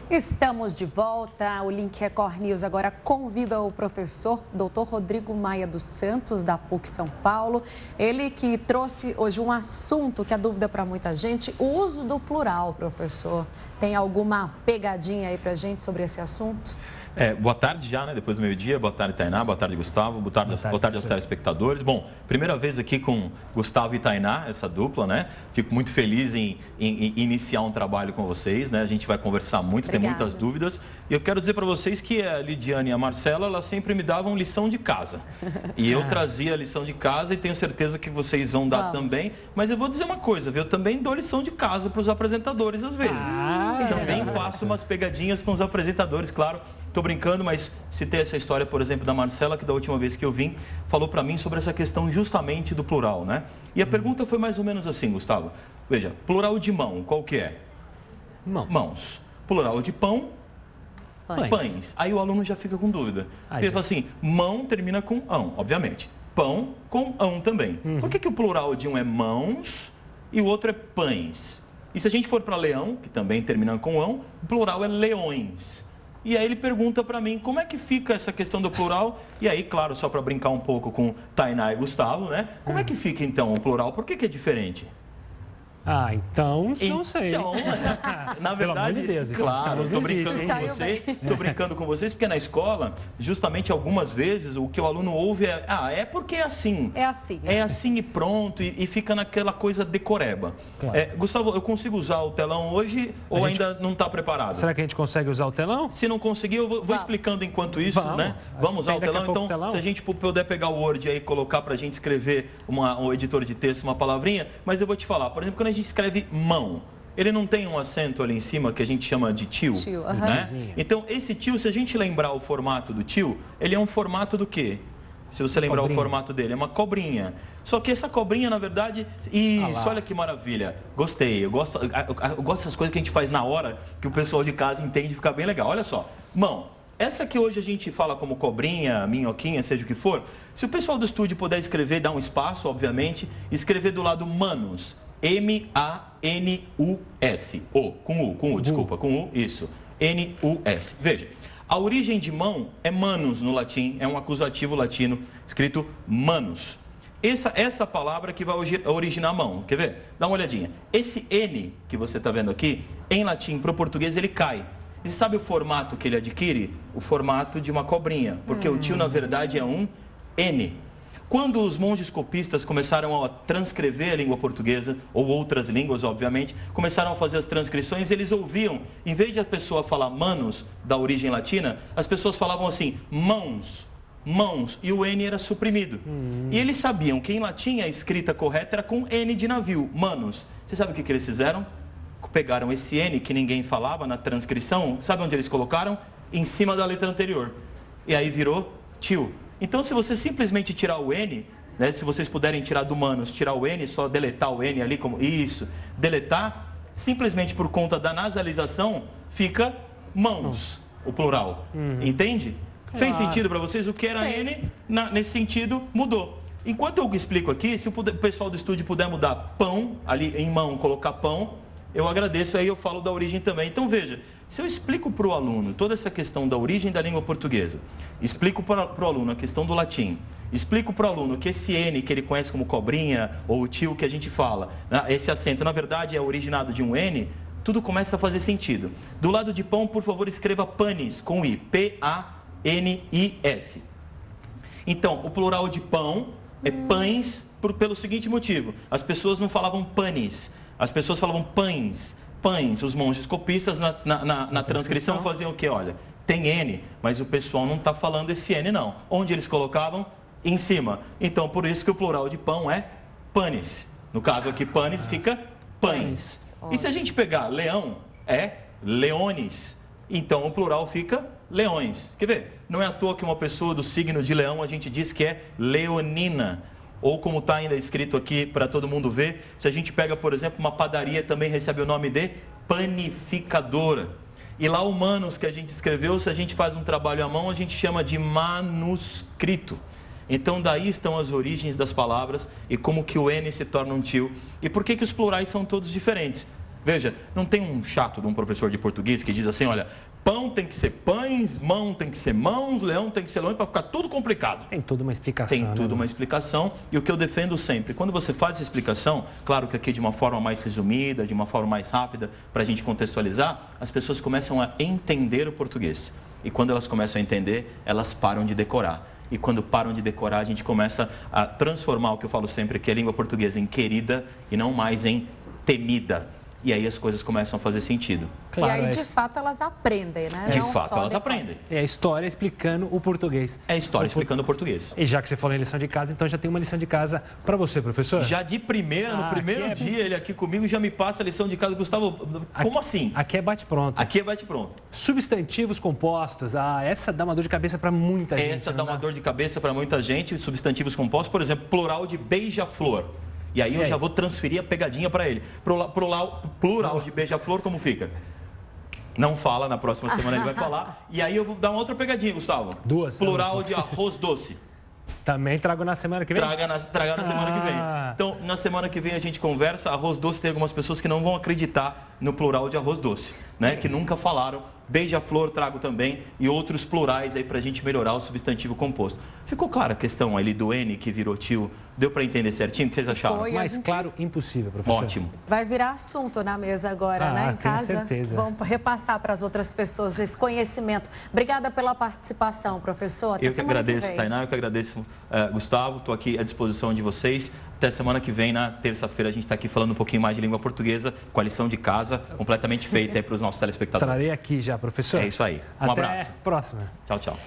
Estamos de volta. O Link Record News agora convida o professor Dr. Rodrigo Maia dos Santos, da PUC São Paulo. Ele que trouxe hoje um assunto que é dúvida para muita gente, o uso do plural, professor. Tem alguma pegadinha aí para gente sobre esse assunto? Boa tarde já, né? Depois do meio-dia. Boa tarde, Tainá. Boa tarde, Gustavo. Boa tarde aos telespectadores. Bom, primeira vez aqui com Gustavo e Tainá, essa dupla, né? Fico muito feliz em iniciar um trabalho com vocês, né? A gente vai conversar muito, tem muitas dúvidas. E eu quero dizer para vocês que a Lidiane e a Marcela, elas sempre me davam lição de casa. E eu trazia a lição de casa e tenho certeza que vocês vão dar também. Mas eu vou dizer uma coisa, viu? Eu também dou lição de casa para os apresentadores às vezes. Também faço umas pegadinhas com os apresentadores, claro. Estou brincando, mas citei essa história, por exemplo, da Marcela, que da última vez que eu vim, falou para mim sobre essa questão justamente do plural, né? E a pergunta foi mais ou menos assim, Gustavo. Veja, plural de mão, qual que é? Mãos. Plural de pão? Pães. Aí o aluno já fica com dúvida. Ele fala assim, mão termina com ão, obviamente. Pão com ão também. Por que o plural de um é mãos e o outro é pães? E se a gente for para leão, que também termina com ão, o plural é leões. E aí ele pergunta para mim, como é que fica essa questão do plural? E aí, claro, só para brincar um pouco com Tainá e Gustavo, né? Como é que fica, então, o plural? Por que é diferente? Então, não sei. Então, na verdade, pelo amor de Deus, claro, estou brincando com vocês, porque na escola, justamente algumas vezes, o que o aluno ouve é porque é assim. É assim. É assim e pronto, e fica naquela coisa decoreba. Claro. Gustavo, eu consigo usar o telão hoje ou ainda não está preparado? Uma... Será que a gente consegue usar o telão? Se não conseguir, eu vou explicando enquanto isso, né? Vamos usar o telão, então, se a gente puder pegar o Word aí e colocar para a gente escrever um editor de texto, uma palavrinha, mas eu vou te falar, por exemplo, quando a gente escreve mão, ele não tem um acento ali em cima que a gente chama de tio, né? Então, esse tio, se a gente lembrar o formato do tio, ele é um formato do quê? Se você lembrar o formato dele, é uma cobrinha. Só que essa cobrinha, na verdade... Isso, olha que maravilha. Gostei. Eu gosto dessas coisas que a gente faz na hora, que o pessoal de casa entende e fica bem legal. Olha só. Mão. Essa que hoje a gente fala como cobrinha, minhoquinha, seja o que for, se o pessoal do estúdio puder escrever, dar um espaço, obviamente, escrever do lado manos. M-A-N-U-S. Com U, desculpa, com U, isso. N-U-S. Veja, a origem de mão é manus no latim, é um acusativo latino escrito manus. Essa palavra que vai originar mão, quer ver? Dá uma olhadinha. Esse N que você está vendo aqui, em latim para o português ele cai. E você sabe o formato que ele adquire? O formato de uma cobrinha, porque o tio na verdade é um N. Quando os monges copistas começaram a transcrever a língua portuguesa, ou outras línguas, obviamente, começaram a fazer as transcrições, eles ouviam, em vez de a pessoa falar manos, da origem latina, as pessoas falavam assim, mãos, e o N era suprimido. E eles sabiam que em latim a escrita correta era com N de navio, manos. Você sabe o que eles fizeram? Pegaram esse N que ninguém falava na transcrição, sabe onde eles colocaram? Em cima da letra anterior. E aí virou tio. Então, se você simplesmente tirar o N, né, se vocês puderem tirar do manos, tirar o N, só deletar o N ali, como isso, deletar, simplesmente por conta da nasalização, fica mãos, o plural. Entende? Claro. Fez sentido para vocês? O que era N, nesse sentido, mudou. Enquanto eu explico aqui, se o pessoal do estúdio puder mudar pão, ali em mão, colocar pão, eu agradeço, aí eu falo da origem também. Então, veja, se eu explico para o aluno toda essa questão da origem da língua portuguesa, explico para o aluno a questão do latim, explico para o aluno que esse N, que ele conhece como cobrinha, ou o tio que a gente fala, esse acento, na verdade, é originado de um N, tudo começa a fazer sentido. Do lado de pão, por favor, escreva panis, com I, P-A-N-I-S. Então, o plural de pão é pães pelo seguinte motivo, as pessoas não falavam panis, as pessoas falavam pães. Os monges copistas na transcrição faziam o quê? Olha, tem N, mas o pessoal não está falando esse N não. Onde eles colocavam? Em cima. Então, por isso que o plural de pão é panis. No caso aqui, panis fica pães. E se a gente pegar leão, é leones. Então, o plural fica leões. Quer ver? Não é à toa que uma pessoa do signo de leão, a gente diz que é leonina. Ou como está ainda escrito aqui para todo mundo ver, se a gente pega, por exemplo, uma padaria, também recebe o nome de panificadora. E lá o manus que a gente escreveu, se a gente faz um trabalho à mão, a gente chama de manuscrito. Então daí estão as origens das palavras e como que o N se torna um tio. E por que os plurais são todos diferentes? Veja, não tem um chato de um professor de português que diz assim, olha, pão tem que ser pães, mão tem que ser mãos, leão tem que ser leão, para ficar tudo complicado. Tem toda uma explicação. Tem tudo uma explicação, e o que eu defendo sempre, quando você faz essa explicação, claro que aqui de uma forma mais resumida, de uma forma mais rápida, para a gente contextualizar, as pessoas começam a entender o português. E quando elas começam a entender, elas param de decorar. E quando param de decorar, a gente começa a transformar o que eu falo sempre, que é a língua portuguesa, em querida e não mais em temida. E aí as coisas começam a fazer sentido. Claro, e aí, de fato, elas aprendem, né? De fato, elas aprendem. É a história explicando o português. É a história explicando o português. E já que você falou em lição de casa, então já tem uma lição de casa para você, professor? Já de primeira, no primeiro dia, ele aqui comigo já me passa a lição de casa. Gustavo, como assim? Aqui é bate-pronto. Aqui é bate-pronto. Substantivos compostos. Essa dá uma dor de cabeça para muita gente. Essa dá uma dor de cabeça para muita gente. Substantivos compostos, por exemplo, plural de beija-flor. E aí eu já vou transferir a pegadinha para ele. Plural de beija-flor, como fica? Não fala, na próxima semana ele vai falar. E aí eu vou dar uma outra pegadinha, Gustavo. Duas. Plural de arroz doce. Também trago na semana que vem? Traga na semana que vem. Então, na semana que vem a gente conversa. Arroz doce, tem algumas pessoas que não vão acreditar no plural de arroz doce, né? Que nunca falaram. Beija-flor trago também e outros plurais aí pra gente melhorar o substantivo composto. Ficou clara a questão ali do N que virou tio? Deu para entender certinho? O que vocês acharam? Foi, Mais claro, impossível, professor. Ótimo. Vai virar assunto na mesa agora, né? Em casa. Certeza. Vamos repassar para as outras pessoas esse conhecimento. Obrigada pela participação, professor. Até eu que agradeço, Tainá, eu que agradeço, Gustavo. Estou aqui à disposição de vocês. Até semana que vem, na terça-feira, a gente está aqui falando um pouquinho mais de língua portuguesa, com a lição de casa completamente feita aí para os nossos telespectadores. Trarei aqui já, professor. É isso aí. Um abraço. Até próxima. Tchau, tchau.